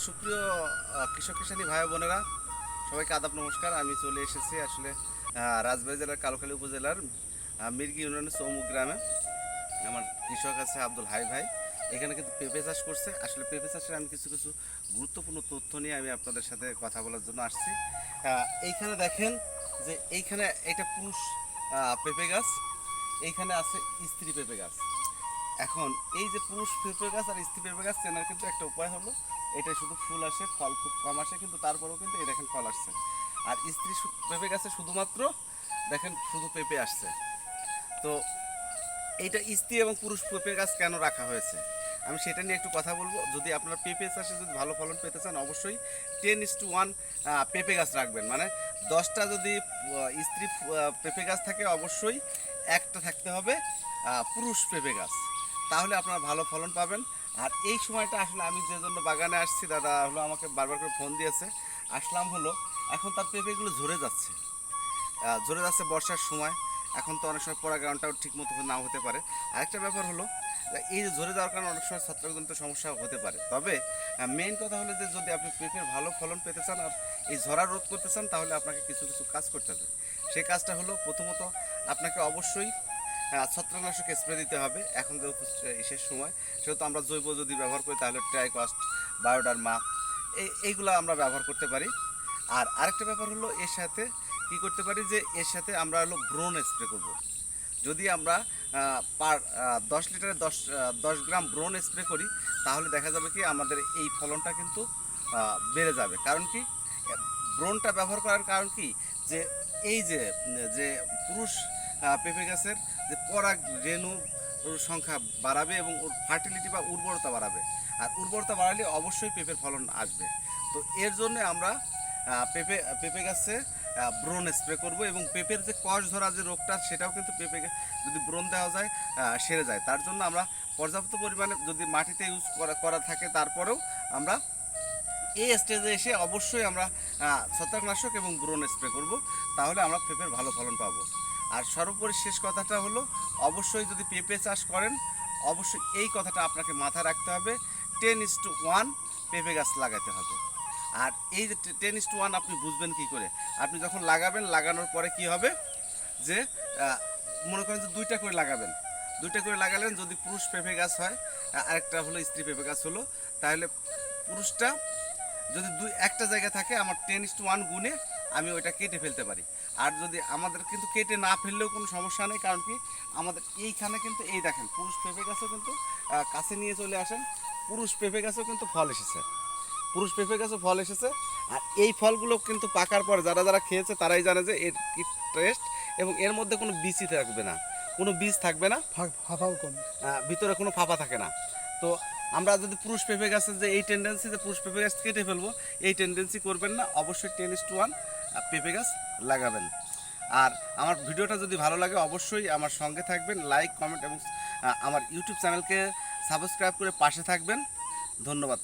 সুপ্রিয় কৃষক কিষানী ভাই বোনেরা, সবাইকে আদাব নমস্কার। আমি চলে এসেছি আসলে রাজবাড়ী জেলার কালুখালী উপজেলার মির্গি ইউনিয়নের চৌমুখ গ্রামে। আমার কৃষক আছে আব্দুল হাই ভাই। এখানে কিন্তু পেঁপে চাষ করছে। আসলে পেঁপে চাষের আমি কিছু কিছু গুরুত্বপূর্ণ তথ্য নিয়ে আমি আপনাদের সাথে কথা বলার জন্য আসছি। এইখানে দেখেন যে এইখানে এটা পুরুষ পেঁপে গাছ, এইখানে আছে স্ত্রী পেঁপে গাছ। এখন এই যে পুরুষ পেঁপে গাছ আর স্ত্রী পেঁপে গাছ চেনার কিন্তু একটা উপায় হলো, এটা শুধু ফুল আসে, ফল খুব কম আসে, কিন্তু তারপরেও কিন্তু এই দেখেন ফল আসছে। আর স্ত্রী পেঁপে গাছে শুধুমাত্র দেখেন শুধু পেঁপে আসছে। তো এইটা স্ত্রী এবং পুরুষ পেঁপে গাছ কেন রাখা হয়েছে আমি সেটা নিয়ে একটু কথা বলবো। যদি আপনারা পেঁপে চাষে যদি ভালো ফলন পেতে চান, অবশ্যই 10:1 পেঁপে গাছ রাখবেন। মানে 10টা যদি স্ত্রী পেঁপে গাছ থাকে, অবশ্যই একটা থাকতে হবে পুরুষ পেঁপে গাছ, তাহলে আপনারা ভালো ফলন পাবেন। আর এই সময়টা আসলে আমি যে জন্য বাগানে আসছি, দাদা হলো আমাকে বারবার করে ফোন দিয়েছে, আসলাম হলো এখন তার পেঁপেগুলো ঝরে যাচ্ছে বর্ষার সময়। এখন তো অনেক সময় পরাগায়নটাও ঠিক মতো নাও হতে পারে। আরেকটা ব্যাপার হলো এই যে ঝরে যাওয়ার কারণে অনেক সময় ছত্রাকজনিত সমস্যা হতে পারে। তবে মেইন কথা হলো যে যদি আপনি পেঁপের ভালো ফলন পেতে চান আর এই ঝরা রোধ করতে চান, তাহলে আপনাকে কিছু কিছু কাজ করতে হবে। সেই কাজটা হলো, প্রথমত আপনাকে অবশ্যই ছত্রাকনাশক স্প্রে দিতে হবে। এখন যেহেতু শেষ সময়, সেহেতু আমরা জৈব যদি ব্যবহার করি তাহলে ট্রাইকস্ট, বায়োডার্মা এইগুলো আমরা ব্যবহার করতে পারি। আর আরেকটা ব্যাপার হলো, এর সাথে কি করতে পারি যে এর সাথে আমরা হলো ব্রোন স্প্রে করব। যদি আমরা পার 10 লিটারে 10 গ্রাম ব্রোন স্প্রে করি, তাহলে দেখা যাবে কি আমাদের এই ফলনটা কিন্তু বেড়ে যাবে। কারণ কি, ব্রোনটা ব্যবহার করার কারণ কি, যে এই যে যে পুরুষ পেঁপে গাছের যে পরাগ রেণু ওর সংখ্যা বাড়াবে এবং ওর ফার্টিলিটি বা উর্বরতা বাড়াবে। আর উর্বরতা বাড়ালে অবশ্যই পেঁপের ফলন আসবে। তো এর জন্য আমরা পেঁপে গাছে ব্রোন স্প্রে করব। এবং পেঁপের যে কষ ধরা যে রোগটা, সেটাও কিন্তু পেঁপে যদি ব্রোন দেওয়া যায় সেরে যায়। তার জন্য আমরা পর্যাপ্ত পরিমাণে যদি মাটিতে ইউজ করা থাকে, তারপরেও আমরা এই স্টেজে এসে অবশ্যই আমরা ছত্রাকনাশক এবং ব্রোন স্প্রে করব, তাহলে আমরা পেঁপের ভালো ফলন পাবো। আর সর্বোপরি শেষ কথাটা হলো, অবশ্যই যদি পেঁপে চাষ করেন, অবশ্যই এই কথাটা আপনাকে মাথায় রাখতে হবে, 10:1 পেঁপে গাছ লাগাতে হবে। আর এই যে 10:1 আপনি বুঝবেন কি করে, আপনি যখন লাগাবেন, লাগানোর পরে কি হবে যে মনে করেন যে 2টা করে লাগাবেন, 2টা করে লাগালেন। যদি পুরুষ পেঁপে গাছ হয়, আরেকটা হলো স্ত্রী পেঁপে গাছ হলো, তাহলে পুরুষটা যদি একটা জায়গা থাকে, আমার 10:1 গুণে আমি ওইটা কেটে ফেলতে পারি। আর যদি আমাদের কিন্তু কেটে না ফেললেও কোনো সমস্যা নেই। কারণ কি, আমাদের এইখানে কিন্তু এই দেখেন পুরুষ পেঁপে গাছও কিন্তু কাছে নিয়ে চলে আসেন, পুরুষ পেঁপে গাছও কিন্তু ফল এসেছে, পুরুষ পেঁপে গাছে ফল এসেছে। আর এই ফলগুলো কিন্তু পাকার পর যারা যারা খেয়েছে তারাই জানে যে এর কি টেস্ট, এবং এর মধ্যে কোনো বীজই থাকবে না, কোনো বীজ থাকবে না, ফাফাও কম। ভিতরে কোনো ফাঁপা থাকে না। তো আমরা যদি পুরুষ পেঁপে গাছের যে এই টেন্ডেন্সি যে পুরুষ পেঁপে গাছ কেটে ফেলবো, এই টেন্ডেন্সি করবেন না। অবশ্যই 10:1 পেঁপে গাছ লাগাবেন। আর আমার ভিডিওটা যদি ভালো লাগে, অবশ্যই আমার সঙ্গে থাকবেন, লাইক, কমেন্ট এবং আমার ইউটিউব চ্যানেলকে সাবস্ক্রাইব করে পাশে থাকবেন। ধন্যবাদ।